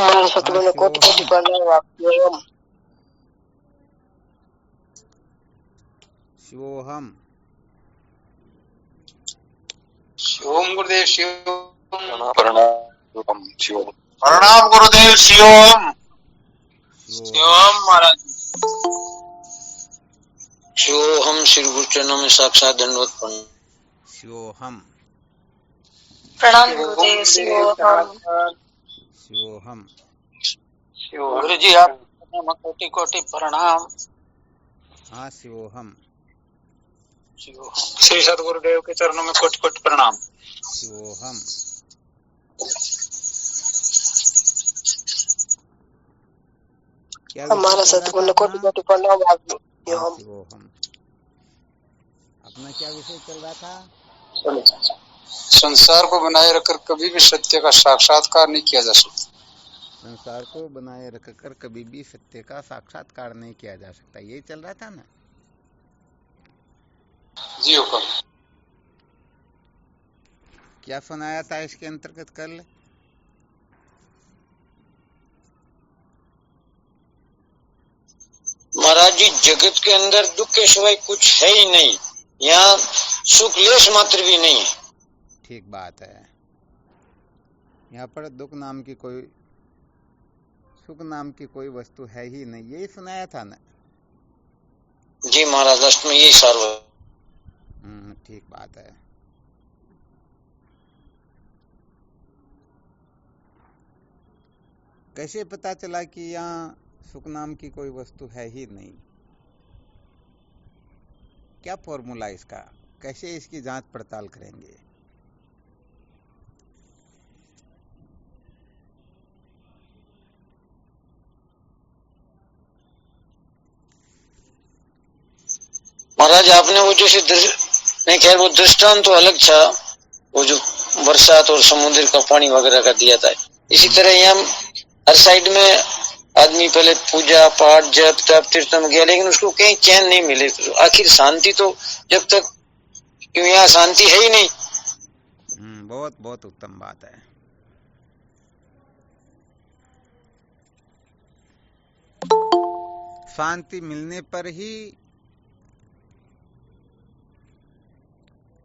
हमारे सतगुरु ने कोटि कोटि प्रणाम आपको। शिवोहम। शिवोम गुरुदेव शिवोम प्रणाम शिवोम प्रणाम गुरुदेव शिवोम शिवोम महाराज शिवोहम। श्री गुरु चरणों में साक्षात दंडवत प्रणाम। शिवोहम प्रणाम गुरुदेव शिवोहम। शिवोहम। गुरु जी आप कोटि कोटि प्रणाम। हाँ शिवोहम। श्री सदगुरुदेव के चरणों में कोटि कोटि प्रणाम। शिवोहम। हमारा सतगुरु ने कोटि कोटि प्रणाम आपको। शिवोहम। अपना क्या विषय चल रहा था? संसार को बनाए रखकर कभी भी सत्य का साक्षात्कार नहीं किया जा सकता। संसार को बनाए रखकर कभी भी सत्य का साक्षात्कार नहीं किया जा सकता, यही चल रहा था ना जी हुक्म। क्या सुनाया था इसके अंतर्गत कल? महाराज जी जगत के अंदर दुख के सिवाय कुछ है ही नहीं, यहाँ सुख लेश मात्र भी नहीं है। ठीक बात है, यहाँ पर दुख नाम की कोई सुख नाम की कोई वस्तु है ही नहीं, यही सुनाया था ना। जी महाराज लास्ट में यही सार। ठीक बात है। कैसे पता चला कि यहाँ सुख नाम की कोई वस्तु है ही नहीं? क्या फॉर्मूला इसका, कैसे इसकी जांच पड़ताल करेंगे? महाराज आपने वो जैसे नहीं खैर वो दृष्टांत तो अलग था, वो जो बरसात और समुद्र का पानी वगैरह का दिया था। इसी तरह यहाँ हर साइड में आदमी पहले पूजा पाठ जप तप तीर्थम गया, लेकिन उसको कहीं चैन नहीं मिले। तो आखिर शांति तो जब तक, क्यों यहाँ शांति है ही नहीं। बहुत बहुत उत्तम बात है। शांति मिलने पर ही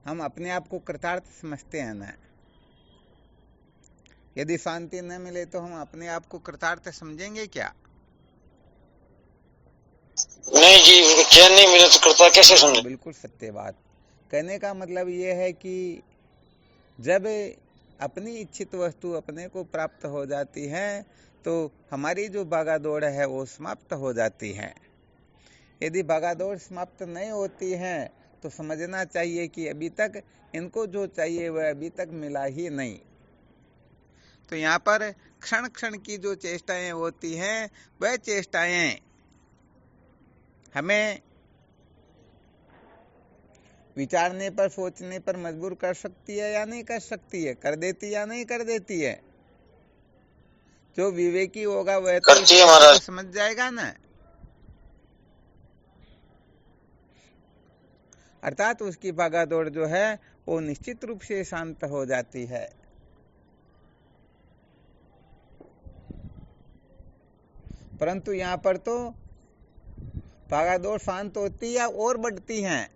हम अपने आप को कृतार्थ समझते हैं ना। यदि शांति न मिले तो हम अपने आप को कृतार्थ समझेंगे क्या? नहीं जी, चैन नहीं मिले तो कृता कैसे समझे? बिल्कुल सत्य बात। कहने का मतलब ये है कि जब अपनी इच्छित वस्तु अपने को प्राप्त हो जाती है तो हमारी जो भागादौड़ है वो समाप्त हो जाती है। यदि भागादौड़ समाप्त नहीं होती है तो समझना चाहिए कि अभी तक इनको जो चाहिए वह अभी तक मिला ही नहीं। तो यहाँ पर क्षण क्षण की जो चेष्टाएं होती हैं वह चेष्टाएं हमें विचारने पर सोचने पर मजबूर कर सकती है या नहीं कर सकती है, कर देती या नहीं कर देती है। जो विवेकी होगा वह तो समझ जाएगा ना। अर्थात उसकी भागादौड़ जो है वो निश्चित रूप से शांत हो जाती है। परंतु यहाँ पर तो भागादौड़ शांत होती है और बढ़ती हैं।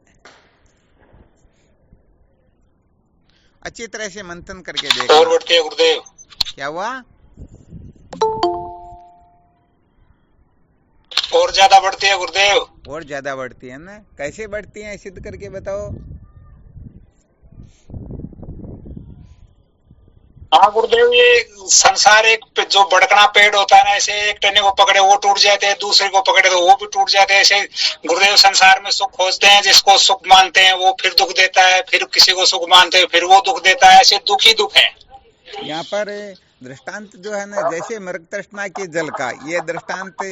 अच्छी तरह से मंथन करके देखो। और बढ़ती है गुरुदेव। क्या हुआ? और ज्यादा बढ़ती है गुरुदेव। और ज्यादा बढ़ती है ना। कैसे बढ़ती है सिद्ध करके बताओ। हाँ गुरुदेव, ये संसार एक जो बड़कना पेड़ होता है ना, ऐसे एक टने को पकड़े वो टूट जाते हैं, दूसरे को पकड़े तो वो भी टूट जाते हैं। ऐसे गुरुदेव संसार में सुख खोजते हैं, जिसको सुख मानते हैं वो फिर दुख देता है, फिर किसी को सुख मानते हैं फिर वो दुख देता है। ऐसे दुख ही दुख है। यहाँ पर दृष्टांत जो है ना, जैसे मृग तृष्णा के जल का ये दृष्टांत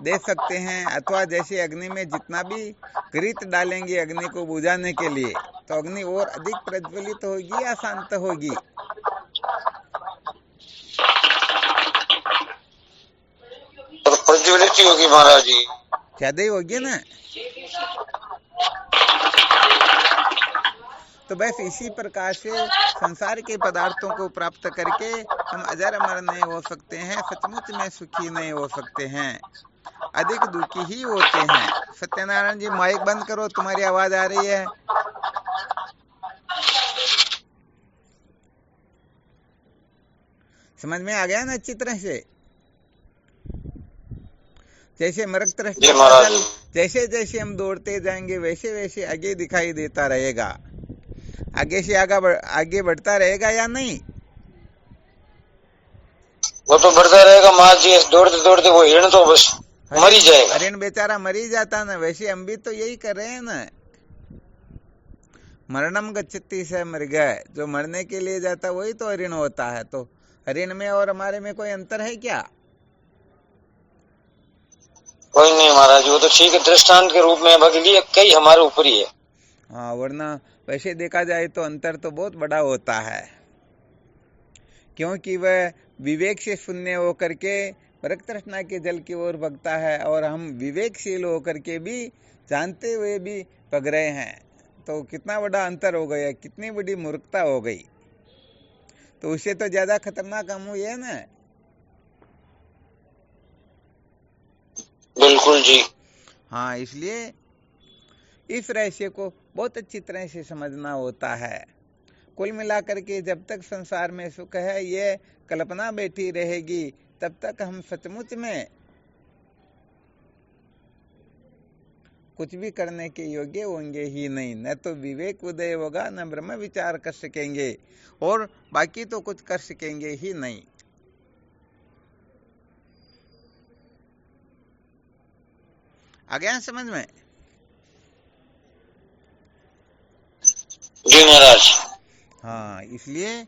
दे सकते हैं, अथवा जैसे अग्नि में जितना भी घृत डालेंगे अग्नि को बुझाने के लिए तो अग्नि और अधिक प्रज्वलित होगी या शांत होगी? प्रज्वलित होगी महाराज जी, ज्यादा ही होगी ना। तो बस इसी प्रकार से संसार के पदार्थों को प्राप्त करके हम अजर अमर नहीं हो सकते हैं, सचमुच में सुखी नहीं हो सकते हैं, अधिक दुखी ही होते हैं। सत्यनारायण जी माइक बंद करो, तुम्हारी आवाज आ रही है। समझ में आ गया ना अच्छी तरह से? जैसे मृग तृष्णा का जल जैसे जैसे हम दौड़ते जाएंगे वैसे वैसे आगे दिखाई देता रहेगा, आगे से आगे बढ़ता रहेगा या नहीं? वो तो बढ़ता रहेगा महाराज जी, दौड़ते दौड़ते वो हिरण तो बस मर ही जाएगा। हरिण बेचारा मर ही जाता ना, वैसे हम भी तो यही कर रहे हैं ना। मरणम गच्छति स मृग, जो मरने के लिए जाता वही तो हरिण होता है। तो हरिण में और हमारे में कोई अंतर है क्या? कोई नहीं महाराज, वो तो ठीक है, दृष्टांत के रूप में, बाकी कई हमारे ऊपर ही है। हाँ, वरना वैसे देखा जाए तो अंतर तो बहुत बड़ा होता है, क्योंकि वह विवेक से शून्य होकर के मृग तृष्णा के जल की ओर भगता है, और हम विवेकशील होकर के भी जानते हुए भी भग रहे हैं। तो कितना बड़ा अंतर हो गया, कितनी बड़ी मूर्खता हो गई। तो उससे तो ज्यादा खतरनाक हम हुए ना। बिल्कुल जी। हाँ, इसलिए इस रहस्य को बहुत अच्छी तरह से समझना होता है। कुल मिलाकर के जब तक संसार में सुख है ये कल्पना बैठी रहेगी, तब तक हम सचमुच में कुछ भी करने के योग्य होंगे ही नहीं। न तो विवेक उदय होगा, न ब्रह्म विचार कर सकेंगे, और बाकी तो कुछ कर सकेंगे ही नहीं। आ गया समझ में? जी महाराज। हाँ, इसलिए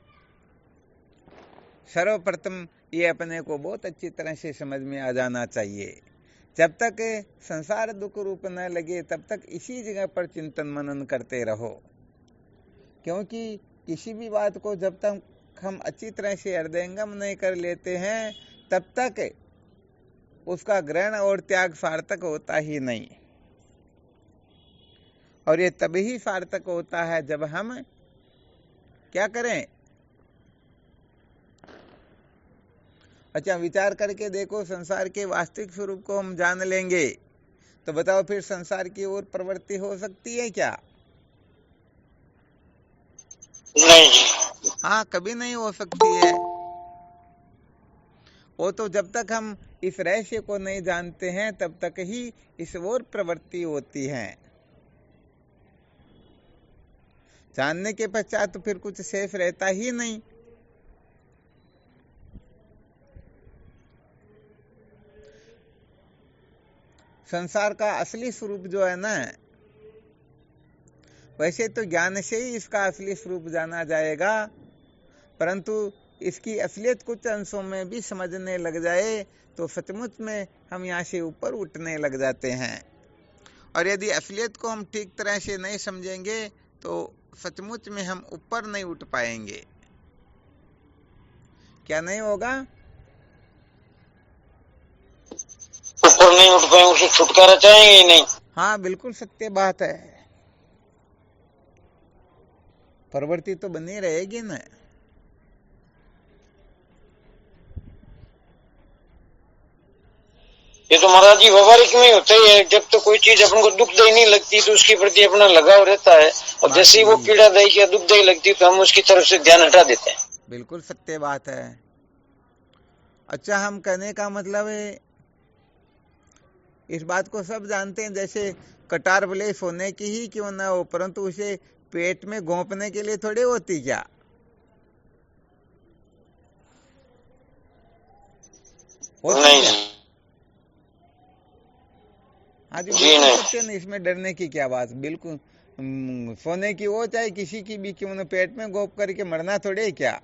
सर्वप्रथम ये अपने को बहुत अच्छी तरह से समझ में आ जाना चाहिए। जब तक संसार दुख रूप न लगे तब तक इसी जगह पर चिंतन मनन करते रहो, क्योंकि किसी भी बात को जब तक हम अच्छी तरह से हृदयंगम नहीं कर लेते हैं तब तक उसका ग्रहण और त्याग सार्थक होता ही नहीं। और ये तभी सार्थक होता है जब हम क्या करें? अच्छा, विचार करके देखो, संसार के वास्तविक स्वरूप को हम जान लेंगे तो बताओ फिर संसार की ओर प्रवृत्ति हो सकती है क्या? नहीं जी। हाँ, कभी नहीं हो सकती है। वो तो जब तक हम इस रहस्य को नहीं जानते हैं तब तक ही इस ओर प्रवृत्ति होती है। जानने के पश्चात तो फिर कुछ शेष रहता ही नहीं। संसार का असली स्वरूप जो है ना, वैसे तो ज्ञान से ही इसका असली स्वरूप जाना जाएगा, परंतु इसकी असलियत कुछ अंशों में भी समझने लग जाए तो सचमुच में हम यहाँ से ऊपर उठने लग जाते हैं। और यदि असलियत को हम ठीक तरह से नहीं समझेंगे तो सचमुच में हम ऊपर नहीं उठ पाएंगे। क्या नहीं होगा? ऊपर नहीं उठ पाएंगे, उससे छुटकारा चाहेंगे ही नहीं। हाँ, बिल्कुल सत्य बात है। प्रवृत्ति तो बनी रहेगी ना। ये तो महाराज जी व्यवहारिक में होता ही है। जब तो कोई चीज अपन को दुखदायी नहीं लगती तो उसके प्रति अपना लगाव रहता है, और जैसे ही वो पीड़ादायी या दुखदायी लगती है तो हम उसकी तरफ से ध्यान हटा देते हैं। बिल्कुल सत्य बात है। अच्छा, हम कहने का मतलब है, इस बात को सब जानते हैं, जैसे कटार भले सोने की ही क्यों ना हो, परंतु उसे पेट में घोंपने के लिए थोड़ी होती क्या? नहीं। हाँ जी, बिल्कुल सत्य नहीं, इसमें डरने की क्या बात। बिल्कुल सोने की हो चाहे किसी की भी क्यों न, पेट में घोंप करके मरना थोड़े क्या?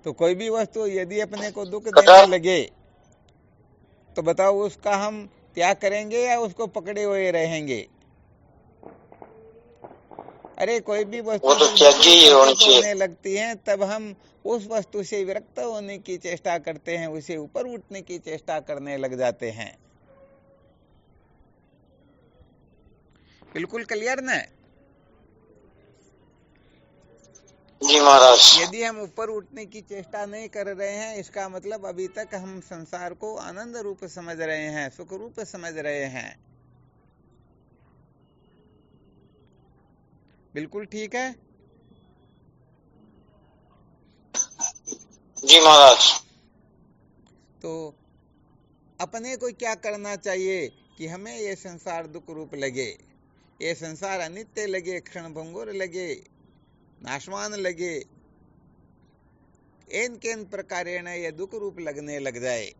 तो कोई भी वस्तु यदि अपने को दुख देने लगे तो बताओ उसका हम त्याग करेंगे या उसको पकड़े हुए रहेंगे? अरे कोई भी वस्तु होने लगती है तब हम उस वस्तु से विरक्त होने की चेष्टा करते हैं, उसे ऊपर उठने की चेष्टा करने लग जाते हैं। बिल्कुल क्लियर ना? जी महाराज। यदि हम ऊपर उठने की चेष्टा नहीं कर रहे हैं, इसका मतलब अभी तक हम संसार को आनंद रूप समझ रहे हैं, सुख रूप समझ रहे हैं। बिल्कुल ठीक है। जी महाराज। तो अपने को क्या करना चाहिए कि हमें ये संसार दुख रूप लगे, ये संसार अनित्य लगे, क्षणभंगुर लगे, नाशवान लगे, एन केन प्रकारेण ये दुख रूप लगने लग जाए।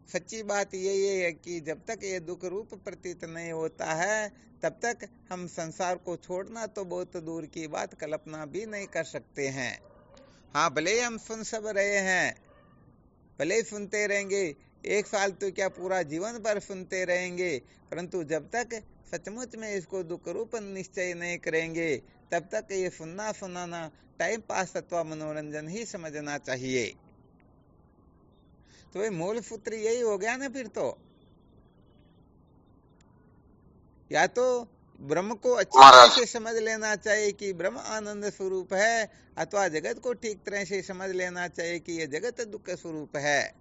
सच्ची बात यही है कि जब तक ये दुख रूप प्रतीत नहीं होता है, तब तक हम संसार को छोड़ना तो बहुत दूर की बात, कल्पना भी नहीं कर सकते हैं। हाँ, भले ही हम सुन सब रहे हैं, भले ही सुनते रहेंगे, 1 साल तो क्या पूरा जीवन भर सुनते रहेंगे, परंतु जब तक सचमुच में इसको दुख रूप निश्चय नहीं करेंगे, तब तक ये सुनना सुनाना टाइम पास अथवा मनोरंजन ही समझना चाहिए। तो ये मूल सूत्र यही हो गया ना फिर तो। या तो ब्रह्म को अच्छी तरह से समझ लेना चाहिए कि ब्रह्म आनंद स्वरूप है, अथवा जगत को ठीक तरह से समझ लेना चाहिए कि यह जगत दुख स्वरूप है।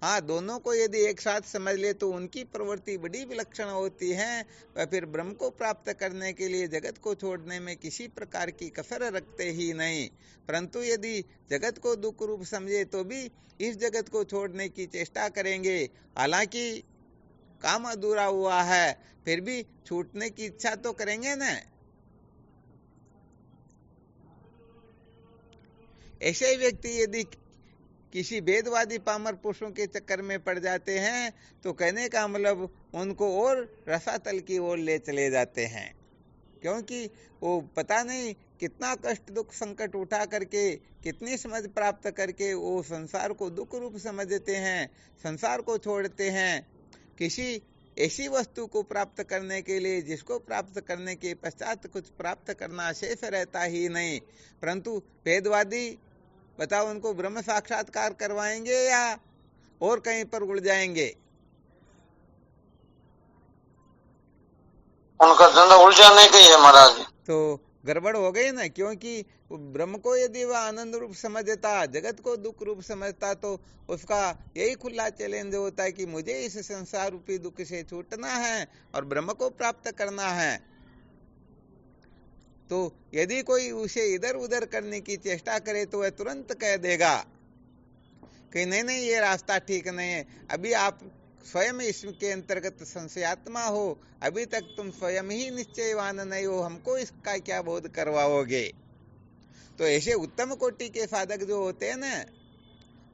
हाँ, दोनों को यदि एक साथ समझ ले तो उनकी प्रवृत्ति बड़ी विलक्षण होती है, वह फिर ब्रह्म को प्राप्त करने के लिए जगत को छोड़ने में किसी प्रकार की कसर रखते ही नहीं। परंतु यदि जगत को दुख रूप समझे तो भी इस जगत को छोड़ने की चेष्टा करेंगे, हालांकि काम अधूरा हुआ है, फिर भी छूटने की इच्छा तो करेंगे ना। ऐसे व्यक्ति यदि किसी वेदवादी पामर पुरुषों के चक्कर में पड़ जाते हैं तो कहने का मतलब उनको और रसातल की ओर ले चले जाते हैं, क्योंकि वो पता नहीं कितना कष्ट दुख संकट उठा करके, कितनी समझ प्राप्त करके वो संसार को दुख रूप समझते हैं, संसार को छोड़ते हैं किसी ऐसी वस्तु को प्राप्त करने के लिए जिसको प्राप्त करने के पश्चात कुछ प्राप्त करना शेष रहता ही नहीं। परंतु वेदवादी बताओ उनको ब्रह्म साक्षात्कार करवाएंगे या और कहीं पर उड़ जाएंगे? उनका धंधा उलझाने का ही है महाराज। तो गड़बड़ हो गई ना, क्योंकि ब्रह्म को यदि वह आनंद रूप समझता, जगत को दुख रूप समझता, तो उसका यही खुला चैलेंज होता है कि मुझे इस संसार रूपी दुख से छूटना है और ब्रह्म को प्राप्त करना है। तो यदि कोई उसे इधर उधर करने की चेष्टा करे तो वह तुरंत कह देगा कि नहीं नहीं, ये रास्ता ठीक नहीं है, अभी आप स्वयं इसके अंतर्गत संशयात्मा हो, अभी तक तुम स्वयं ही निश्चयवान नहीं हो, हमको इसका क्या बोध करवाओगे। तो ऐसे उत्तम कोटि के साधक जो होते हैं ना,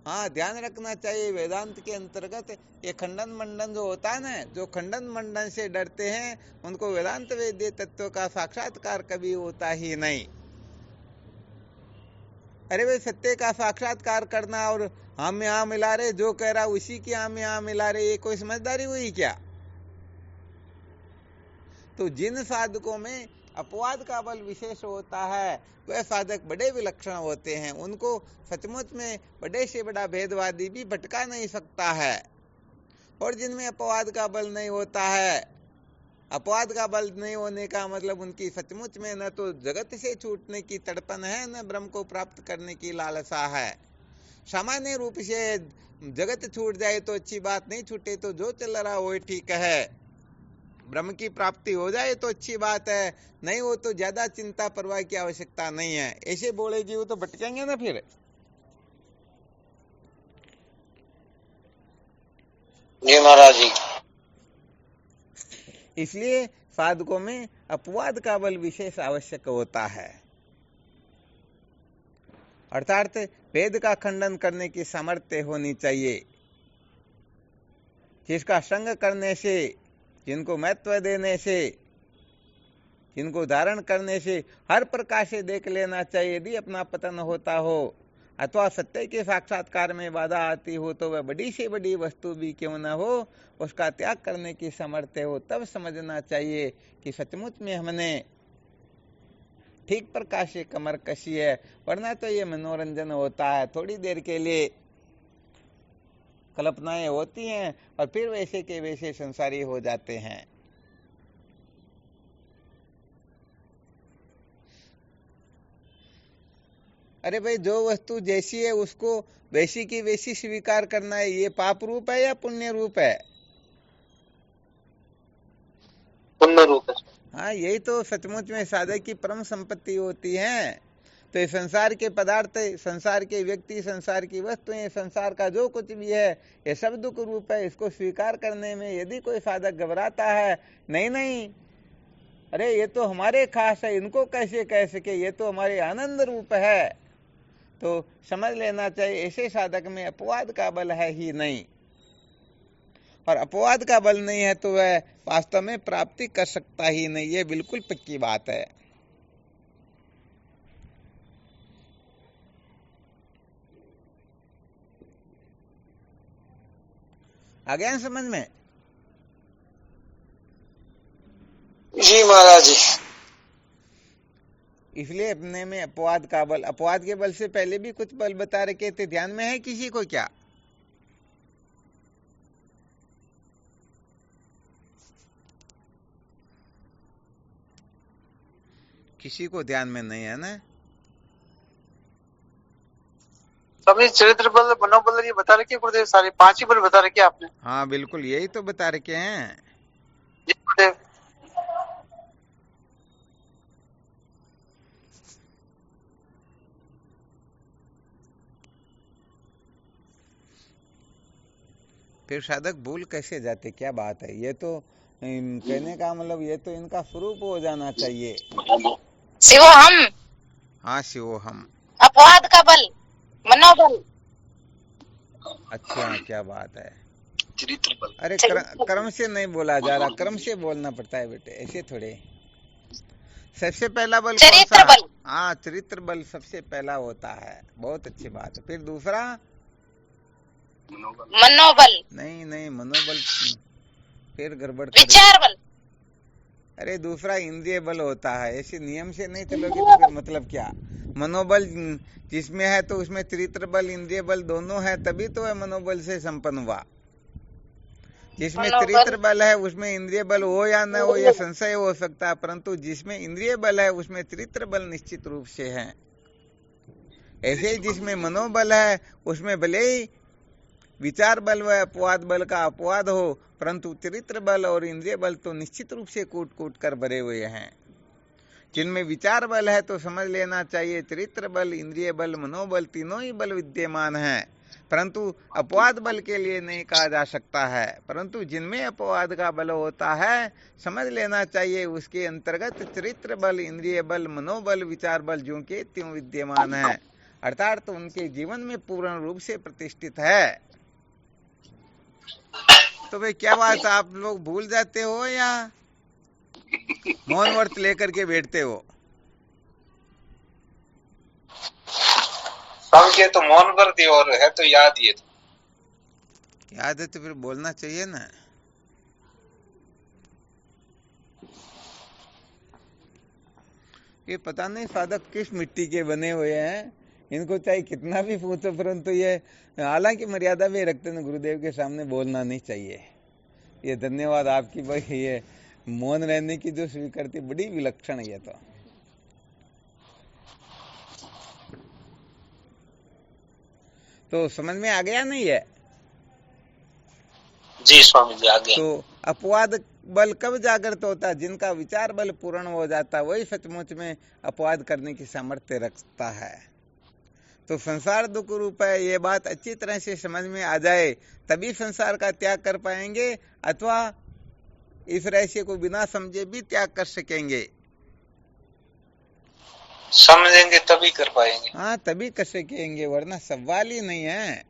हाँ ध्यान रखना चाहिए, वेदांत के अंतर्गत ये खंडन मंडन जो होता है ना, जो खंडन मंडन से डरते हैं उनको वेदांत वेद्य तत्व का साक्षात्कार कभी होता ही नहीं। अरे भाई, सत्य का साक्षात्कार करना और हम यहाँ मिला रहे, जो कह रहा उसी की हम यहाँ मिला रहे, ये कोई समझदारी हुई क्या? तो जिन साधकों में अपवाद का बल विशेष होता है वह साधक बड़े विलक्षण होते हैं, उनको सचमुच में बड़े से बड़ा भेदवादी भी भटका नहीं सकता है। और जिनमें अपवाद का बल नहीं होता है, अपवाद का बल नहीं होने का मतलब उनकी सचमुच में न तो जगत से छूटने की तड़पन है, न ब्रह्म को प्राप्त करने की लालसा है। सामान्य रूप से जगत छूट जाए तो अच्छी बात, नहीं छूटे तो जो चल रहा वो ठीक है, ब्रह्म की प्राप्ति हो जाए तो अच्छी बात है, नहीं हो तो ज्यादा चिंता परवाह की आवश्यकता नहीं है। ऐसे बोले जीव तो भटकेंगे ना फिर। जी महाराज जी। इसलिए साधकों में अपवाद का बल विशेष आवश्यक होता है, अर्थात वेद का खंडन करने की सामर्थ्य होनी चाहिए, जिसका संग करने से, जिनको महत्व देने से, जिनको धारण करने से हर प्रकार से देख लेना चाहिए। यदि अपना पतन होता हो अथवा सत्य के साक्षात्कार में बाधा आती हो तो वह बड़ी से बड़ी वस्तु भी क्यों न हो, उसका त्याग करने की सामर्थ्य हो, तब समझना चाहिए कि सचमुच में हमने ठीक प्रकार से कमर कसी है। वरना तो ये मनोरंजन होता है, थोड़ी देर के लिए कल्पनाएं होती हैं और फिर वैसे के वैसे संसारी हो जाते हैं। अरे भाई, जो वस्तु जैसी है उसको वैसी की वैसी स्वीकार करना है, ये पाप रूप है या पुण्य रूप है? पुण्य रूप है। हाँ, यही तो सचमुच में साधक की परम संपत्ति होती है। तो ये संसार के पदार्थ, संसार के व्यक्ति, संसार की वस्तुएं, संसार का जो कुछ भी है, ये सब दुख रूप है। इसको स्वीकार करने में यदि कोई साधक घबराता है, नहीं नहीं, अरे ये तो हमारे खास है, इनको कैसे कह सके, ये तो हमारे आनंद रूप है, तो समझ लेना चाहिए ऐसे साधक में अपवाद का बल है ही नहीं। और अपवाद का बल नहीं है तो वह वास्तव में प्राप्ति कर सकता ही नहीं, ये बिल्कुल पक्की बात है। आ गया समझ में? जी महाराज जी। इसलिए अपने में अपवाद का बल, अपवाद के बल से पहले भी कुछ बल बता रखे थे, ध्यान में है किसी को क्या? किसी को ध्यान में नहीं है ना? स्वामी चरित्र बल, मनोबल ये बता रखे गुरुदेव, सारे 5 ही बल बता रखे आपने। हाँ बिल्कुल, यही तो बता रखे हैं। जी गुरुदेव। फिर साधक भूल कैसे जाते, क्या बात है? ये तो कहने का मतलब ये तो इनका स्वरूप हो जाना चाहिए। शिवोहम, हाँ शिवोहम, अपवाद का बल, मनोबल। अच्छा, क्या बात है। चरित्र बल। अरे क्रम से नहीं बोला जा रहा, क्रम से बोलना पड़ता है बेटे, ऐसे थोड़े। सबसे पहला बल कौन चरित्र सा? बल। हाँ, चरित्र बल सबसे पहला होता है, बहुत अच्छी बात है। फिर दूसरा मनोबल, नहीं नहीं, मनोबल फिर गड़बड़ विचार बल। अरे दूसरा इंद्रिय बल होता है, ऐसे नियम से नहीं चलोगे तो फिर मतलब क्या? मनोबल जिसमें है तो उसमें चरित्र बल, इंद्रिय बल दोनों है, तभी तो है मनोबल से संपन्न हुआ। जिसमें चरित्र बल है उसमें इंद्रिय बल हो या न हो, यह संशय हो सकता है, परंतु जिसमें इंद्रिय बल है उसमें चरित्र बल निश्चित रूप से है। ऐसे ही जिसमें मनोबल है उसमें भले ही विचार बल व अपवाद बल का अपवाद हो, परंतु चरित्र बल और इंद्रिय बल तो निश्चित रूप से कूट कूट कर भरे हुए हैं। जिनमें विचार बल है तो समझ लेना चाहिए चरित्र बल, इंद्रिय बल, मनोबल तीनों ही बल विद्यमान है, परंतु अपवाद बल के लिए नहीं कहा जा सकता है। परंतु जिनमें अपवाद का बल होता है, समझ लेना चाहिए उसके अंतर्गत चरित्र बल, इंद्रिय बल, मनोबल, विचार बल ज्यों के त्यों विद्यमान है, अर्थात तो उनके जीवन में पूर्ण रूप से प्रतिष्ठित है। तो भाई क्या बात, आप लोग भूल जाते हो या मौन व्रत लेकर के बैठते हो? स्वामी के तो मौन व्रत और है तो याद ही है। याद है तो फिर बोलना चाहिए ना। ये पता नहीं साधक किस मिट्टी के बने हुए हैं, इनको चाहे कितना भी पूछो, परंतु ये हालांकि मर्यादा में रखते हैं, गुरुदेव के सामने बोलना नहीं चाहिए। ये धन्यवाद आपकी भाई, ये मौन रहने की जो स्वीकृति बड़ी विलक्षण है। तो समझ में आ गया नहीं है? जी स्वामी जी, आ गया। तो अपवाद बल कब जागृत होता है? जिनका विचार बल पूर्ण हो जाता है, वही सचमुच में अपवाद करने की सामर्थ्य रखता है। तो संसार दुख रूप है, ये बात अच्छी तरह से समझ में आ जाए तभी संसार का त्याग कर पाएंगे, अथवा इस रहस्य को बिना समझे भी त्याग कर सकेंगे। समझेंगे तभी कर पाएंगे। हाँ, तभी कर सकेंगे, वरना सवाल ही नहीं है।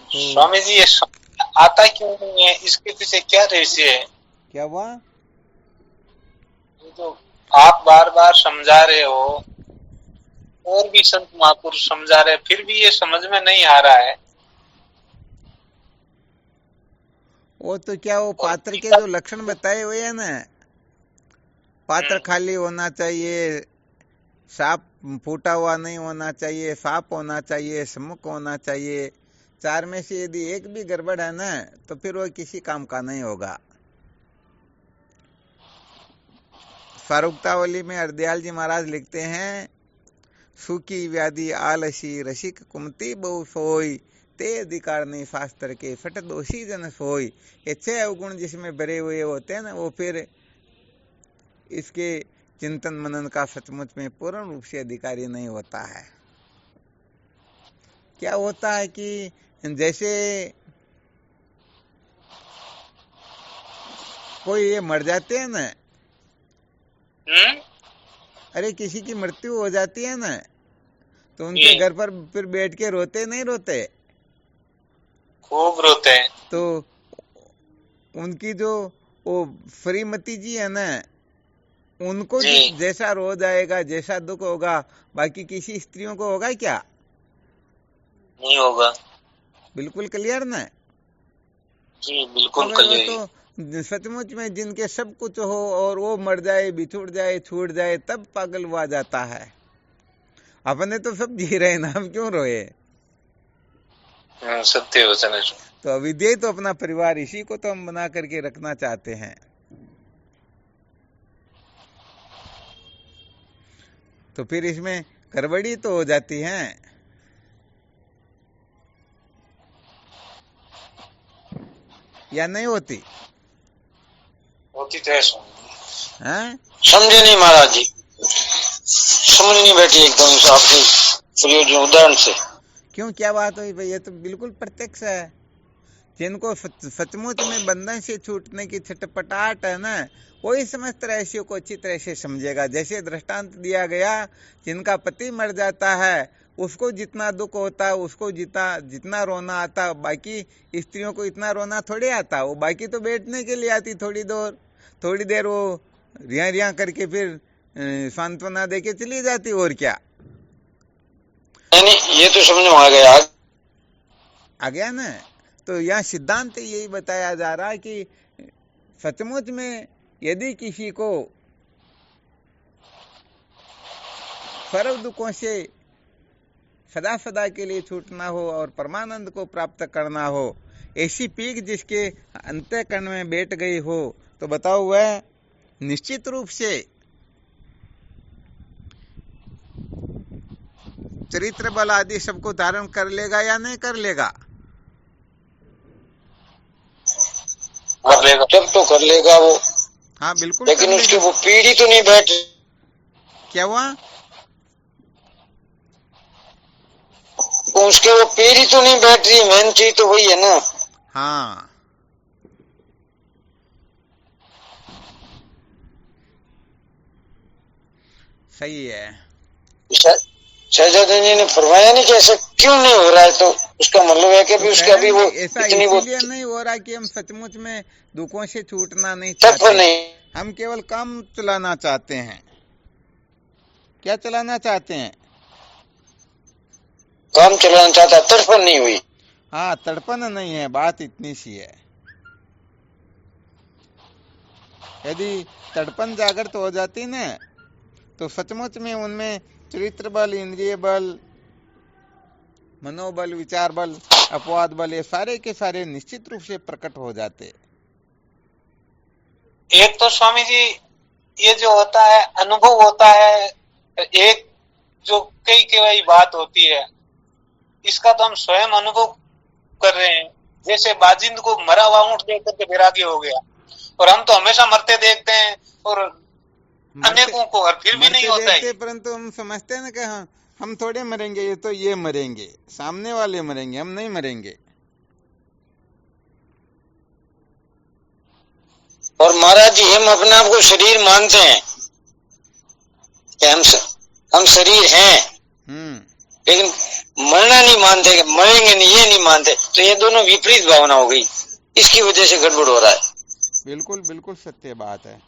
स्वामी जी, ये आता क्यों नहीं है, इसके पीछे क्या रहस्य है? क्या हुआ? तो आप बार बार समझा रहे हो और भी संत महापुरुष समझा रहे, फिर भी ये समझ में नहीं आ रहा है। वो तो क्या, वो पात्र के जो लक्षण बताए हुए हैं ना, पात्र खाली होना चाहिए, साफ फूटा हुआ नहीं होना चाहिए, साफ होना चाहिए, सम्मुख होना चाहिए, 4 में से यदि एक भी गड़बड़ है ना तो फिर वो किसी काम का नहीं होगा। फारुकतावली में अर्दयाल जी महाराज लिखते हैं, सूखी व्याधि आलसी रसिक कुमती बहु सोई, ते अधिकार नहीं शास्त्र के फट दोषी जन सोई। ये 6 अवगुण जिसमें भरे हुए होते हैं ना, वो फिर इसके चिंतन मनन का सचमुच में पूर्ण रूप से अधिकारी नहीं होता है। क्या होता है कि जैसे कोई ये मर जाते हैं ना, अरे किसी की मृत्यु हो जाती है ना, तो उनके घर पर फिर बैठ के रोते नहीं रोते? खूब रोते हैं। तो उनकी जो वो श्रीमती जी है ना, उनको जैसा रोज आएगा, जैसा दुख होगा, बाकी किसी स्त्रियों को होगा क्या? नहीं होगा। बिल्कुल क्लियर ना जी, बिल्कुल क्लियर। तो सचमुच में जिनके सब कुछ हो और वो मर जाए, बिछुड़ जाए, छूट जाए, तब पागल हुआ जाता है। अपने तो सब जी रहे ना, हम क्यों रोए? सत्य वचन है। तो अविद्या तो अपना परिवार, इसी को तो हम बना करके रखना चाहते हैं। तो फिर इसमें गड़बड़ी तो हो जाती है। या नहीं होती? होती तो है। समझे नहीं महाराज जी, समझ नहीं बैठी एकदम आपके उदाहरण से। क्यों, क्या बात हुई भाई? ये तो बिल्कुल प्रत्यक्ष है। जिनको सचमुच में बंधन से छूटने की छटपटाहट है ना, वही समस्त रहस्यों को अच्छी तरह से समझेगा। जैसे दृष्टांत दिया गया, जिनका पति मर जाता है उसको जितना दुख होता है, उसको जितना रोना आता, बाकी स्त्रियों को इतना रोना थोड़ी आता। वो बाकी तो बैठने के लिए आती, थोड़ी देर वो रिया करके फिर सांत्वना दे के चली जाती, और क्या। नहीं, ये तो समझ में आ गया ना। तो यहाँ सिद्धांत यही बताया जा रहा है कि सचमुच में यदि किसी को सर्व दुखों से सदा सदा के लिए छूटना हो और परमानंद को प्राप्त करना हो, ऐसी पीक जिसके अंतःकरण में बैठ गई हो, तो बताओ वह निश्चित रूप से चरित्र बल आदि सबको धारण कर लेगा या नहीं कर लेगा? जब तो कर लेगा वो। हाँ बिल्कुल। लेकिन उसकी वो पीढ़ी तो नहीं बैठ। क्या हुआ? उसके वो पीढ़ी तो नहीं बैठ रही, मेन चीज तो वही है ना। हाँ, सही है। शहजादा जी ने फरमाया नहीं कि ऐसा क्यों नहीं हो रहा है, तो उसका मतलब है कि उसका भी वो ऐसा इतनी वो इसलिए नहीं हो रहा कि हम सचमुच में दुखों से छूटना नहीं चाहते, नहीं, हम केवल काम चलाना चाहते हैं। क्या चलाना चाहते हैं? काम चलाना चाहता, तड़पन नहीं हुई। हाँ, तड़पन नहीं है, बात इतनी सी है। यदि तड़पन जागृत हो जाती ना, तो सचमुच में उनमें चरित्र बल, इंद्रिय बल, मनोबल, विचार बल, अपवाद बल, ये सारे के सारे निश्चित रूप से प्रकट हो जाते। एक तो स्वामी जी ये जो होता है अनुभव होता है, एक जो कई बात होती है, इसका तो हम स्वयं अनुभव कर रहे हैं। जैसे बाजिंद को मरा हुआ ऊंट देख करके वैराग्य हो गया, और हम तो हमेशा मरते देखते हैं और अनेकों को, और फिर भी नहीं होता है। परंतु हम समझते हैं ना कि हाँ, हम थोड़े मरेंगे, ये तो ये मरेंगे, सामने वाले मरेंगे, हम नहीं मरेंगे। और महाराज जी हम अपने आप को शरीर मानते हैं कि हम शरीर हैं, लेकिन मरना नहीं मानते, मरेंगे नहीं ये नहीं मानते। तो ये दोनों विपरीत भावना हो गई, इसकी वजह से गड़बड़ हो रहा है। बिल्कुल बिल्कुल सत्य बात है।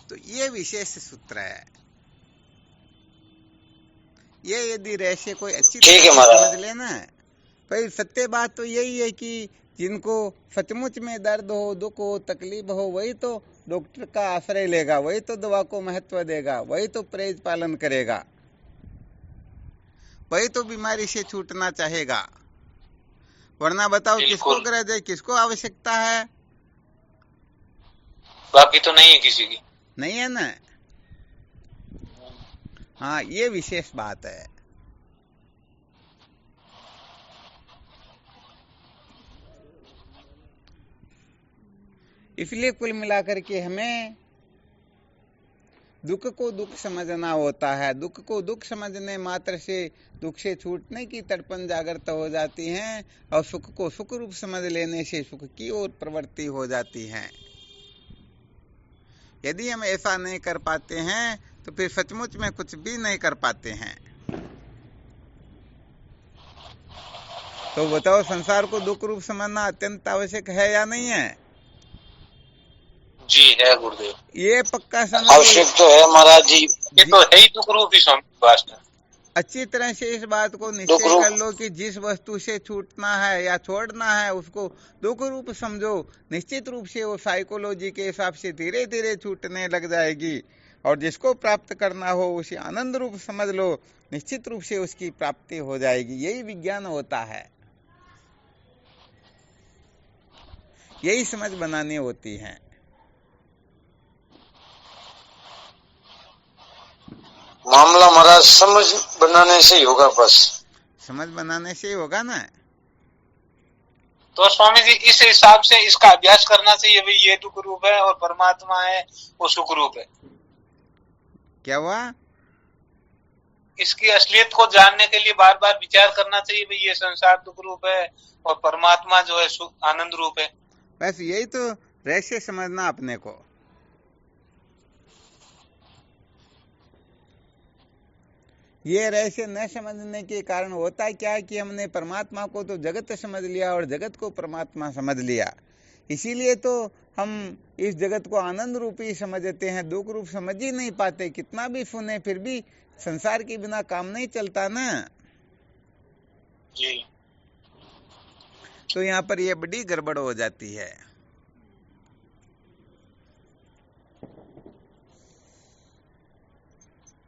तो ये विशेष सूत्र है, ये यदि रहस्य कोई अच्छी ठीक है तरह से महाराज। समझ लेना, भाई सत्य बात तो यही है कि जिनको सचमुच में दर्द हो, दुख हो, तकलीफ हो, वही तो डॉक्टर का आश्रय लेगा, वही तो दवा को महत्व देगा, वही तो परहेज पालन करेगा, वही तो बीमारी से छूटना चाहेगा। वरना बताओ किसको बिल्कुल। ग्रज है, किसको आवश्यकता है? बाकी तो नहीं है किसी की। नहीं है ना। हाँ, ये विशेष बात है। इसलिए कुल मिलाकर के हमें दुख को दुख समझना होता है। दुख को दुख समझने मात्र से दुख से छूटने की तड़पन जागृत हो जाती है, और सुख को सुख रूप समझ लेने से सुख की ओर प्रवृत्ति हो जाती है। यदि हम ऐसा नहीं कर पाते हैं तो फिर सचमुच में कुछ भी नहीं कर पाते हैं। तो बताओ, संसार को दुख रूप समझना अत्यंत आवश्यक है या नहीं है? जी है गुरुदेव, ये पक्का समझ लो। आवश्यक तो है महाराज जी। ये तो है ही दुख रूप ही स्वामी वास्तव। अच्छी तरह से इस बात को निश्चय कर लो कि जिस वस्तु से छूटना है या छोड़ना है उसको दुख रूप समझो। निश्चित रूप से वो साइकोलॉजी के हिसाब से धीरे धीरे छूटने लग जाएगी, और जिसको प्राप्त करना हो उसे आनंद रूप समझ लो, निश्चित रूप से उसकी प्राप्ति हो जाएगी। यही विज्ञान होता है, यही समझ बनानी होती है। मामला महाराज समझ बनाने से ही होगा, बस समझ बनाने से ही होगा ना। तो स्वामी जी इस हिसाब से इसका अभ्यास करना चाहिए, भाई ये दुख रूप है और परमात्मा है वो सुख रूप है। क्या हुआ? इसकी असलियत को जानने के लिए बार बार विचार करना चाहिए, भाई ये संसार दुख रूप है और परमात्मा जो है आनंद रूप है। बस यही तो रहस्य समझना अपने को। ये रहस्य न समझने के कारण होता क्या है कि हमने परमात्मा को तो जगत समझ लिया और जगत को परमात्मा समझ लिया। इसीलिए तो हम इस जगत को आनंद रूप ही समझते हैं, दुख रूप समझ ही नहीं पाते। कितना भी सुने फिर भी संसार के बिना काम नहीं चलता ना। जी। तो यहाँ पर यह बड़ी गड़बड़ हो जाती है।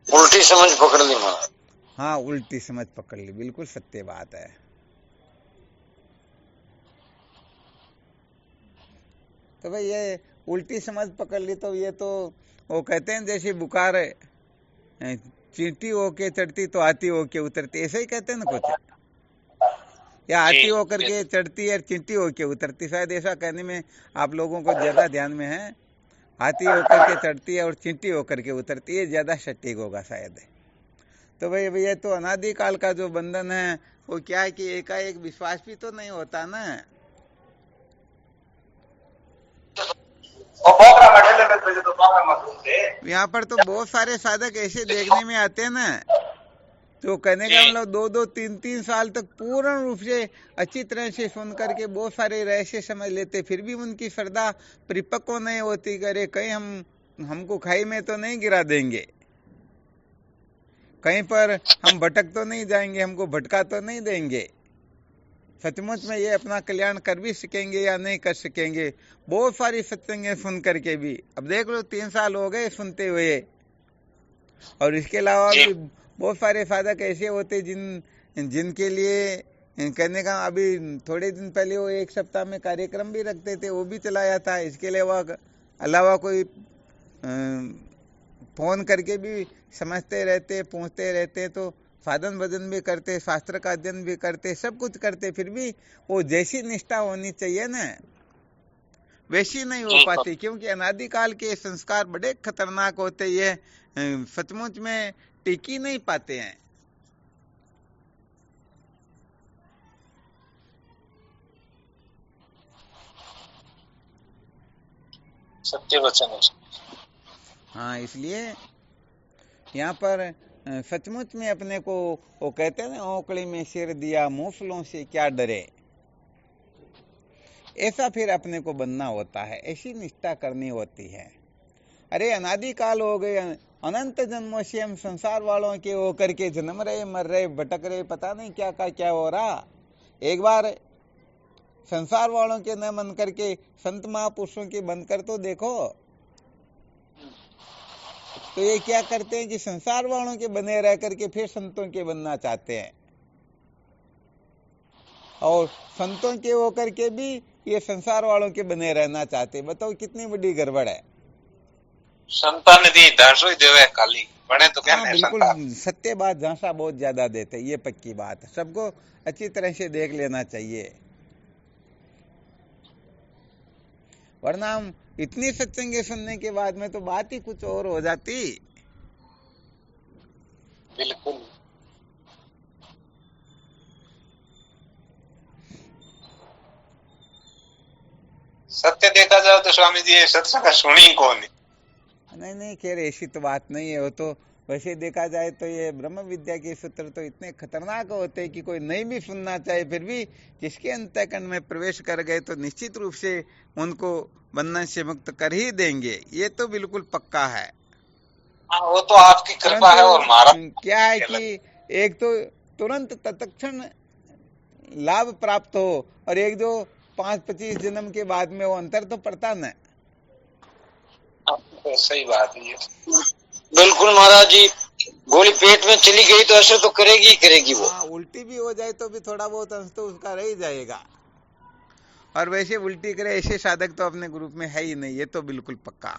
उल्टी समझ पकड़ ली महाराज। हाँ, उल्टी समझ पकड़ ली, बिल्कुल सत्य बात है। तो भाई ये उल्टी समझ पकड़ ली तो ये तो वो कहते हैं जैसे बुखार चींटी होके चढ़ती तो आती होके उतरती, ऐसे ही कहते हैं ना कुछ, या आती होकर के चढ़ती और चींटी होके उतरती। शायद ऐसा कहने में आप लोगों को ज्यादा ध्यान में है। हाथी होकर के चढ़ती है और चींटी होकर के उतरती है, ज्यादा सटीक होगा शायद। तो भाई ये तो अनादिकाल का जो बंधन है वो क्या है कि एकाएक विश्वास भी तो नहीं होता ना। यहाँ पर तो बहुत सारे साधक ऐसे देखने में आते हैं ना, तो कहने का मतलब 2-2, 3-3 साल तक पूर्ण रूप से अच्छी तरह से सुन करके बहुत सारे रहस्य समझ लेते, फिर भी उनकी श्रद्धा परिपक्व नहीं होती। करे कहीं हमको खाई में तो नहीं गिरा देंगे, कहीं पर हम भटक तो नहीं जाएंगे, हमको भटका तो नहीं देंगे, सचमुच में ये अपना कल्याण कर भी सकेंगे या नहीं कर सकेंगे। बहुत सारी सत्संगें सुन करके भी, अब देख लो 3 साल हो गए सुनते हुए। और इसके अलावा भी बहुत सारे साधक ऐसे होते जिनके लिए कहने का, अभी थोड़े दिन पहले वो 1 सप्ताह में कार्यक्रम भी रखते थे, वो भी चलाया था। इसके अलावा कोई फोन करके भी समझते रहते, पूछते रहते, तो साधन भजन भी करते, शास्त्र का अध्ययन भी करते, सब कुछ करते, फिर भी वो जैसी निष्ठा होनी चाहिए ना वैसी नहीं हो पाती, क्योंकि अनादिकाल के संस्कार बड़े खतरनाक होते, ये सचमुच में टिकी नहीं पाते हैं। सत्य वचन है। हाँ, इसलिए यहाँ पर सचमुच में अपने को वो कहते हैं ना, ओकड़ी में सिर दिया मूसलों से क्या डरे, ऐसा फिर अपने को बनना होता है, ऐसी निष्ठा करनी होती है। अरे अनादिकाल हो गए, अनंत जन्मों से हम संसार वालों के होकर के जन्म रहे, मर रहे, भटक रहे, पता नहीं क्या का क्या हो रहा। एक बार संसार वालों के न मन करके संत महापुरुषों के बनकर तो देखो। तो ये क्या करते हैं कि संसार वालों के बने रह करके फिर संतों के बनना चाहते हैं, और संतों के होकर के भी ये संसार वालों के बने रहना चाहते हैं। बताओ कितनी बड़ी गड़बड़ है। संतान दी धांसो ही देवे काली बने तो क्या हाँ, बिल्कुल सत्य बात, झांसा बहुत ज्यादा देते, ये पक्की बात है। सबको अच्छी तरह से देख लेना चाहिए, वरना हम इतनी सत्संगे सुनने के बाद में तो बात ही कुछ और हो जाती। बिल्कुल। सत्य देखा जाए तो स्वामी जी ये सत्संग सुनी कौन? नहीं, खैर ऐसी तो बात नहीं है। वो तो वैसे देखा जाए तो ये ब्रह्म विद्या के सूत्र तो इतने खतरनाक होते हैं कि कोई नहीं भी सुनना चाहे फिर भी जिसके अंतःकरण में प्रवेश कर गए तो निश्चित रूप से उनको बंधन से मुक्त कर ही देंगे, ये तो बिल्कुल पक्का है। वो तो आपकी कृपा है। और हमारा क्या है कि एक तो तुरंत तत्क्षण लाभ प्राप्त हो, और एक जो 5-25 जन्म के बाद में वो अंतर तो पड़ता न। तो सही बात है। बिल्कुल महाराज जी, गोली पेट में चली गई तो असर तो करेगी ही करेगी वो। हाँ, उल्टी भी हो जाए तो भी थोड़ा बहुत अंश तो उसका रह ही जाएगा। और वैसे उल्टी करे ऐसे साधक तो अपने ग्रुप में है ही नहीं, ये तो बिल्कुल पक्का।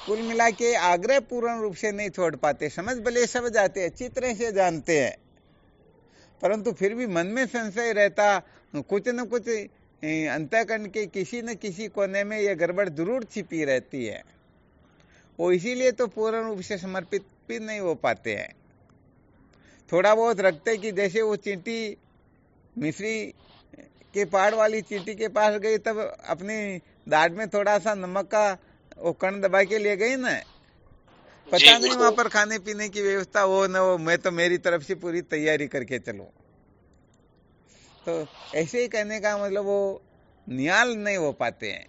कुल मिला के आग्रह पूर्ण रूप से नहीं छोड़ पाते, समझ भले सब जाते, अच्छी तरह से जानते हैं, परंतु फिर भी मन में संशय रहता, कुछ न कुछ अंतःकरण के किसी न किसी कोने में ये गड़बड़ जरूर छिपी रहती है। वो इसीलिए तो पूर्ण रूप से समर्पित भी नहीं हो पाते हैं। थोड़ा बहुत रखते कि जैसे वो चींटी मिश्री के पहाड़ वाली चींटी के पास गई, तब अपनी दाढ़ में थोड़ा सा नमक का वो कण दबा के ले गई ना, पता नहीं वहां पर खाने पीने की व्यवस्था हो न हो, मैं तो मेरी तरफ से पूरी तैयारी करके चलूं। तो ऐसे ही कहने का मतलब वो नियाल नहीं हो पाते हैं।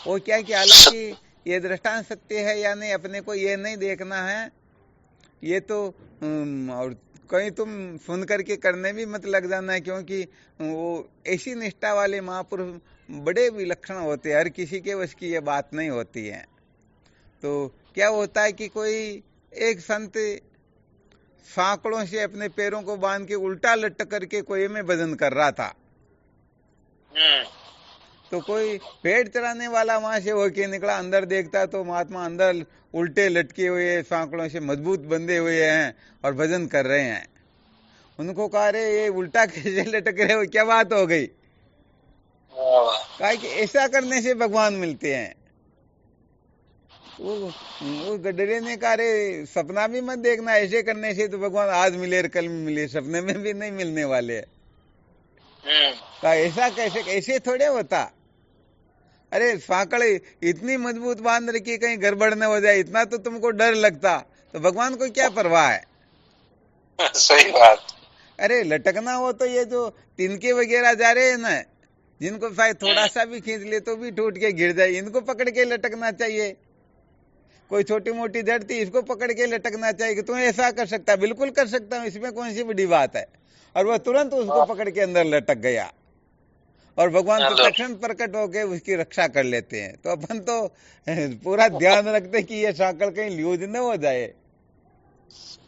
वो क्या कि हालांकि ये दृष्टांत सत्य है या नहीं अपने को ये नहीं देखना है, ये तो और कहीं तुम सुन करके करने भी मत लग जाना है, क्योंकि वो ऐसी निष्ठा वाले महापुरुष बड़े विलक्षण होते हैं, हर किसी के वश की ये बात नहीं होती है। तो क्या होता है कि कोई एक संत सांकड़ों से अपने पैरों को बांध के उल्टा लटक करके कोई में भजन कर रहा था, तो कोई पेड़ चढ़ाने वाला वहां से होके निकला, अंदर देखता तो महात्मा अंदर उल्टे लटके हुए सांकड़ों से मजबूत बंधे हुए हैं और भजन कर रहे हैं। उनको कहा रे ये उल्टा कैसे लटक रहे हो, क्या बात हो गई? कहा कि ऐसा करने से भगवान मिलते हैं। वो गडरे ने कहा रे सपना भी मत देखना, ऐसे करने से तो भगवान आज मिले कल मिले, सपने में भी नहीं मिलने वाले। कहा ऐसा कैसे, ऐसे थोड़े होता। अरे सांकड़ इतनी मजबूत बांध रखी कहीं गड़बड़ न हो जाए, इतना तो तुमको डर लगता, तो भगवान को क्या परवाह है? सही बात। अरे लटकना हो तो ये जो तिनके वगैरह जा रहे हैं ना, जिनको शायद थोड़ा सा भी खींच ले तो भी टूट के गिर जाए, इनको पकड़ के लटकना चाहिए। कोई छोटी मोटी जड़ थी, इसको पकड़ के लटकना चाहिए कि तुम ऐसा कर सकता, बिल्कुल कर सकता हूँ, इसमें कौन सी बड़ी बात है। और वह तुरंत उसको पकड़ के अंदर लटक गया, और भगवान तो तक्षण प्रकट होके उसकी रक्षा कर लेते हैं। तो अपन तो पूरा ध्यान रखते कि ये सांकड़ कहीं ल्यूज न हो जाए।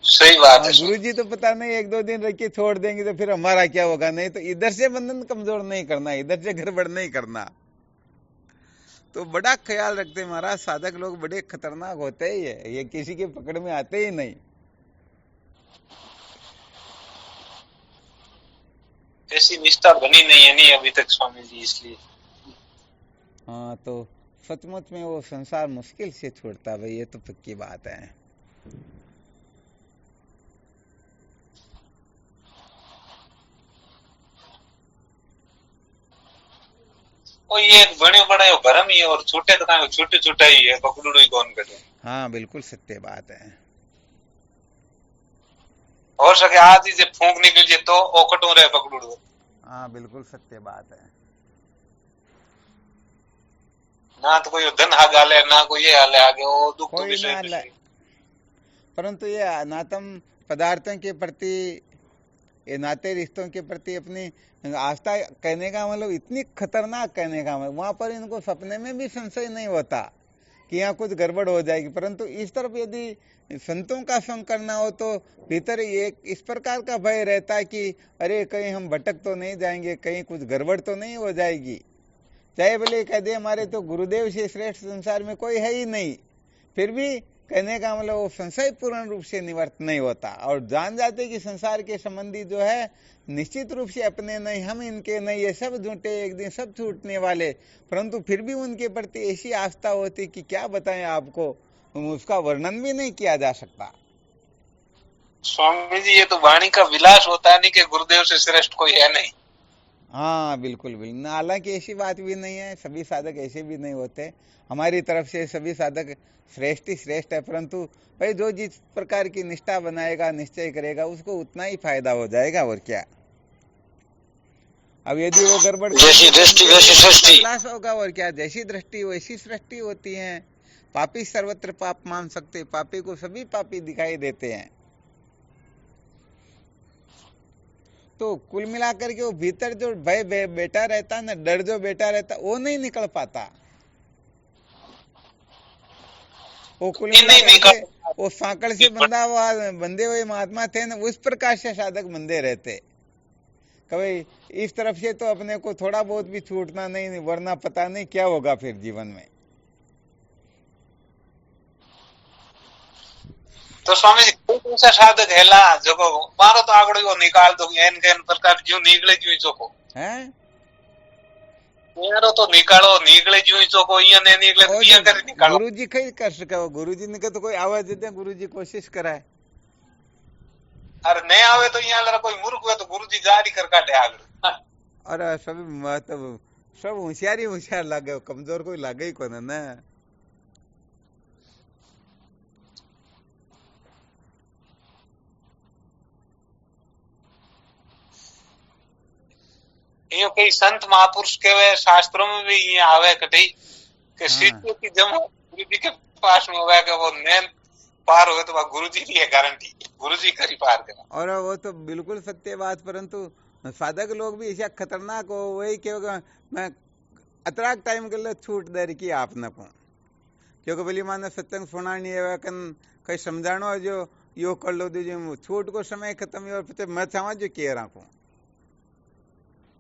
सही बात है। गुरु जी तो पता नहीं 1-2 दिन रख के छोड़ देंगे तो फिर हमारा क्या होगा। नहीं तो इधर से बंधन कमजोर नहीं करना, इधर से गड़बड़ नहीं करना। तो बड़ा ख्याल रखते महाराज, साधक लोग बड़े खतरनाक होते हैं, ये किसी के पकड़ में आते ही नहीं। ऐसी निष्ठा बनी नहीं है नहीं अभी तक स्वामी जी, इसलिए। हाँ, तो सचमुच में वो संसार मुश्किल से छोड़ता भाई, ये तो पक्की बात है। और ये बड़े बड़ा भरम ही है, और छोटे तो छोटे छोटा ही है, पकड़ू ही कौन करे। हाँ बिल्कुल सत्य बात है। हो सके आज ही जब फूंक निकल जाए तो ओकटो रहे पकड़ू। हाँ बिल्कुल सत्य बात है। ना तो कोई धन हाग हाले ना कोई ये हाले आगे, वो दुख तो कोई विषय ना विषय। परंतु ये अनात्म पदार्थों के प्रति, ये नाते रिश्तों के प्रति अपनी आस्था, कहने का मतलब इतनी खतरनाक, कहने का मतलब वहां पर इनको सपने में भी संशय नहीं होता कि यहाँ कुछ गड़बड़ हो जाएगी। परंतु इस तरफ यदि संतों का संग करना हो तो भीतर एक इस प्रकार का भय रहता है कि अरे कहीं हम भटक तो नहीं जाएंगे, कहीं कुछ गड़बड़ तो नहीं हो जाएगी। चाहे भले कह दे हमारे तो गुरुदेव से श्रेष्ठ संसार में कोई है ही नहीं, फिर भी कहने का मतलब वो संशय पूर्ण रूप से निवृत्त नहीं होता, और जान जाते कि संसार के संबंधी जो है निश्चित रूप से अपने नहीं, हम इनके नहीं, ये सब झूठे, एक दिन सब छूटने वाले। परंतु फिर भी उनके प्रति ऐसी आस्था होती कि क्या बताएं आपको, उसका वर्णन भी नहीं किया जा सकता। स्वामी जी ये तो वाणी का विलास होता है, नहीं कि गुरुदेव से श्रेष्ठ कोई है नहीं। हाँ बिल्कुल बिल्कुल, हालांकि ऐसी बात भी नहीं है, सभी साधक ऐसे भी नहीं होते। हमारी तरफ से सभी साधक श्रेष्ठ ही श्रेष्ठ है, परंतु भाई जो जिस प्रकार की निष्ठा बनाएगा, निश्चय करेगा, उसको उतना ही फायदा हो जाएगा, और क्या। अब यदि वो गड़बड़ जैसी दृष्टि वैसी सृष्टि। विलास होगा, और क्या। जैसी दृष्टि वैसी सृष्टि होती है। पापी सर्वत्र पाप मान सकते, पापी को सभी पापी दिखाई देते हैं। तो कुल मिलाकर के वो भीतर जो भय बेटा रहता है ना, डर जो बेटा रहता, वो नहीं निकल पाता। वो कुल मिलाकर के वो सांकड़ से बंधे हुए महात्मा थे ना, उस प्रकार से साधक बंधे रहते। कभी इस तरफ से तो अपने को थोड़ा बहुत भी छूटना नहीं, वरना पता नहीं क्या होगा फिर जीवन में। तो स्वामी जी कोई ऐसा साधक हेला जो मारो तो आगड़ो को निकाल दो, एन के एन प्रकार जो निकले जो चोको है, यारो तो निकालो निकले जो चोको, ये नहीं निकले तो ये कर निकालो। गुरुजी कहीं कर सके, गुरुजी ने कहा तो कोई आवाज देते, गुरुजी कोशिश कराए। अरे नहीं आवे तो यहाँ कोई मूर्ख हुए तो गुरुजी जारी कर काटे आगे। और सब मतलब सब होशियारी होशियार लागे, कमजोर कोई लागे ही कोई ना। ये कई संत महापुरुष के शास्त्रों में भी ये आवे कटी कि शिष्य की जब गुरु जी के पास में हुआ कि वो नैन पार हुए तो वह गुरु जी की है गारंटी, गुरु जी करी पार करा। और वो तो बिल्कुल सत्य बात, परंतु साधक लोग भी ऐसा खतरनाक हो, वही क्यों मैं अतराक टाइम के लिए छूट दे रही आप न को, क्योंकि बोली माने सत्संग सुना नहीं है, कहीं समझानो जो यो कर लो दीजिए, छूट को समय खत्म और फिर मैं चाहूँ जो कह रहा हूँ,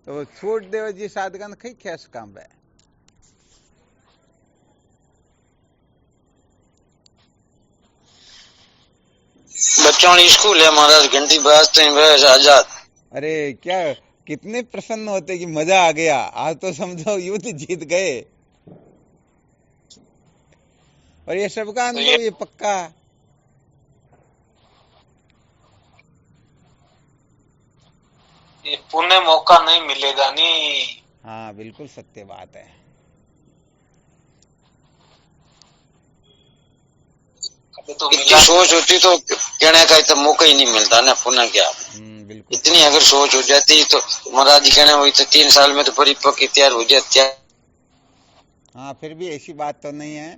तो छूट देव जी साधकन कई खेस काम है। बच्चों वाली स्कूल है महाराज, घंटी बजाते हैं बस आजाद। अरे क्या कितने प्रसन्न होते कि मजा आ गया, आज तो समझो युद्ध जीत गए। और ये सबका अनुभव ये पक्का। ये पुण्य मौका नहीं मिलेगा नहीं। हाँ बिल्कुल सत्य बात है। तो इतनी सोच होती तो कहने का इतना मौका ही नहीं मिलता ना, पुनः क्या। बिल्कुल इतनी अगर सोच हो जाती तो महाराज जी कहने वही तो 3 साल में तो परिपक्व तैयार हो जाते। हाँ फिर भी ऐसी बात तो नहीं है,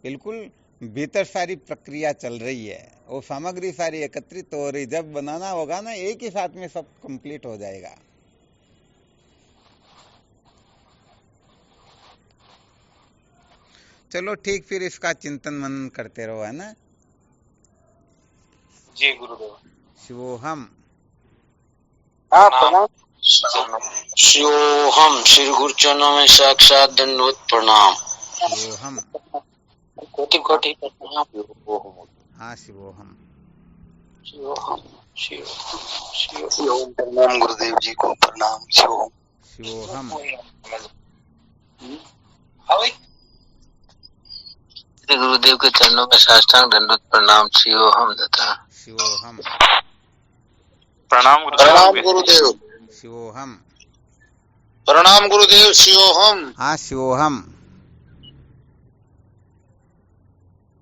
बिल्कुल भीतर सारी प्रक्रिया चल रही है, वो सामग्री सारी एकत्रित हो रही, जब बनाना होगा ना एक ही साथ में सब कंप्लीट हो जाएगा। चलो ठीक, फिर इसका चिंतन मनन करते रहो, है ना। जी गुरुदेव। शिवोहम। शिवोहम, श्री गुरु चरणों में साक्षात दंडवत प्रणाम। शिवोहम। कोटि कोटि प्रणाम। हाँ शिवोहम। शिवोहम शिवोहम प्रणाम गुरुदेव जी को प्रणाम। शिवोहम शिवोहम। श्री गुरुदेव के चरणों में साष्टांग दंडवत प्रणाम। शिवोहम तथा शिवोहम। प्रणाम गुरुदेव। शिवोहम। प्रणाम गुरुदेव। शिवोहम। हाँ शिवोहम।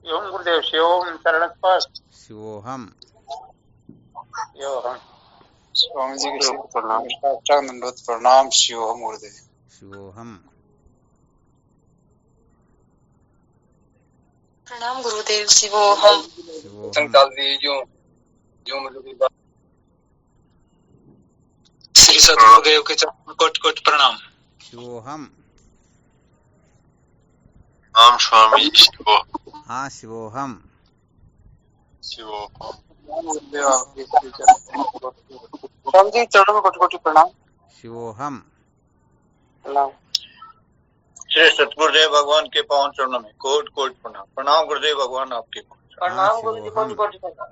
शिवोहम गुरुदेव। शिवोहम चरण स्पर्श। शिवोहम। शिवोहम। स्वामी जी के प्रणाम, साष्टांग दंडवत प्रणाम। शिवोहम गुरुदेव। शिवोहम। प्रणाम गुरुदेव। शिवोहम। शिवोहम। श्री सतगुरुदेव के चरण कोट कोट प्रणाम। शिवोहम। राम स्वामी शिवो हाँ शिवोहम। शिवो स्वामी जी चरणों में कोटि कोटि प्रणाम। शिवोहम। प्रणाम। श्री सतगुरुदेव भगवान के पावन चरणों में कोट कोट प्रणाम। प्रणाम गुरुदेव भगवान आपके प्रणाम गुरु जी, कोटि कोटि प्रणाम।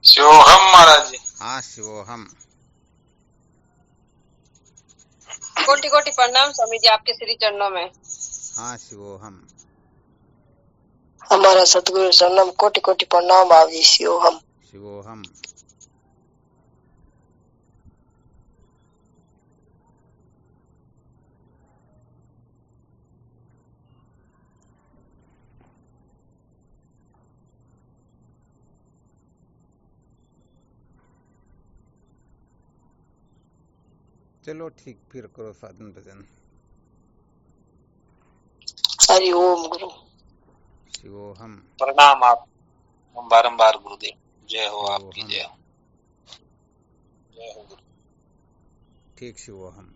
शिवोहम महाराज जी। हाँ शिवोहम। कोटि कोटि प्रणाम स्वामी जी आपके श्री चरणों में। हाँ शिवोहम। हमारा सतगुरु शरणम कोटि कोटि प्रणाम भावी। शिवोहम। शिवोहम। चलो ठीक, फिर करो साधन भजन। हरि ओम गुरु। शिवोहम। प्रणाम आप बारंबार गुरुदेव। जय हो आपकी, जय हो। जय हो गुरु। ठीक शिवोहम।